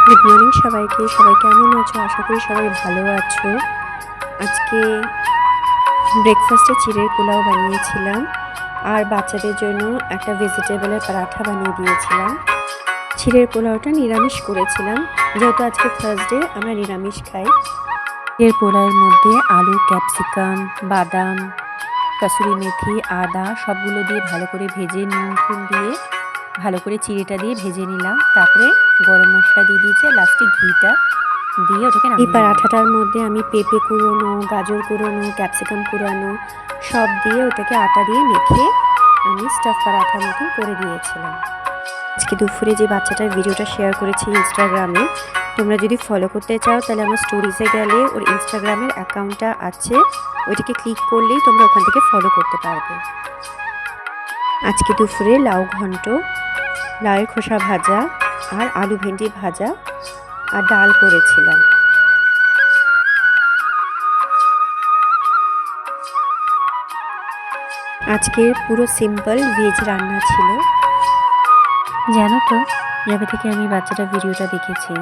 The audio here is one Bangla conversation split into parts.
গুড মর্নিং সবাইকে। সবাই কেমন আছো? আশা করি সবাই ভালো আছো। আজকে ব্রেকফাস্টে চিড়ের পোলাও বানিয়েছিলাম আর বাচ্চাদের জন্য একটা ভেজিটেবলের পরাঠা বানিয়ে দিয়েছিলাম। চিড়ের পোলাওটা নিরামিষ করেছিলাম, যেহেতু আজকে থার্সডে আমরা নিরামিষ খাই। চিড়ের পোলাওয়ের মধ্যে আলু, ক্যাপসিকাম, বাদাম, কসুরি মেথি, আদা সবগুলো দিয়ে ভালো করে ভেজে নুন দিয়ে ভালো করে চিড়েটা দিয়ে ভেজে নিলাম। তারপরে গরম মশলা দিয়ে দিয়েছি, লাস্টে ঘিটা দিয়ে ওটাকে এই পরাঠাটার মধ্যে আমি পেঁপে কুড়োনো, গাজর কুড়োনো, ক্যাপসিকাম কুড়ানো সব দিয়ে ওটাকে আটা দিয়ে মেখে আমি স্টাফ পরাঠার মতন করে দিয়েছিলাম। আজকে দুপুরে যে বাচ্চাটার ভিডিওটা শেয়ার করেছি ইনস্টাগ্রামে, তোমরা যদি ফলো করতে চাও তাহলে আমার স্টোরিজে গেলে ওর ইনস্টাগ্রামের অ্যাকাউন্টটা আছে, ওইটাকে ক্লিক করলেই তোমরা ওখান থেকে ফলো করতে পারবে। আজকে দুপুরে লাউ ঘন্ট, লাউয়ের খোসা ভাজা আর আলু ভেন্ডি ভাজা আর ডাল করেছিলাম। আজকে পুরো সিম্পল ভেজ রান্না ছিল। জানো তো, যবে থেকে আমি বাচ্চাটা ভিডিওটা দেখেছি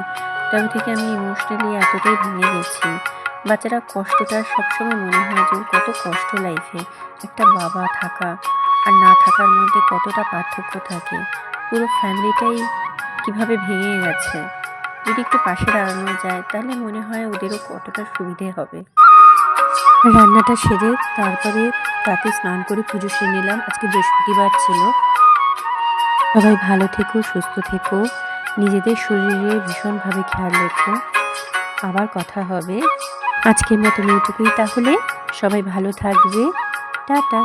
তবে থেকে আমি ইমোশনালি এতটাই ভেঙে গেছি। বাচ্চারা কষ্টটা সবসময় মনে হয় যে কত কষ্ট লাইফে, একটা বাবা থাকা আর না থাকার মধ্যে কতটা পার্থক্য থাকে। পুরো ফ্যামিলিটাই কিভাবে ভেঙে গেছে। যদি একটু পাশে দাঁড়ানো যায় তাহলে মনে হয় ওদেরও কতটা সুবিধে হবে। রান্নাটা সেরে তারপরে রাতে স্নান করে পুজো সেরে নিলাম। আজকে বৃহস্পতিবার ছিল। সবাই ভালো থেকো, সুস্থ থেকো, নিজেদের শরীরে ভীষণভাবে খেয়াল রেখো। আবার কথা হবে। আজকের মতন এইটুকুই তাহলে। সবাই ভালো থাকবে। টাটা।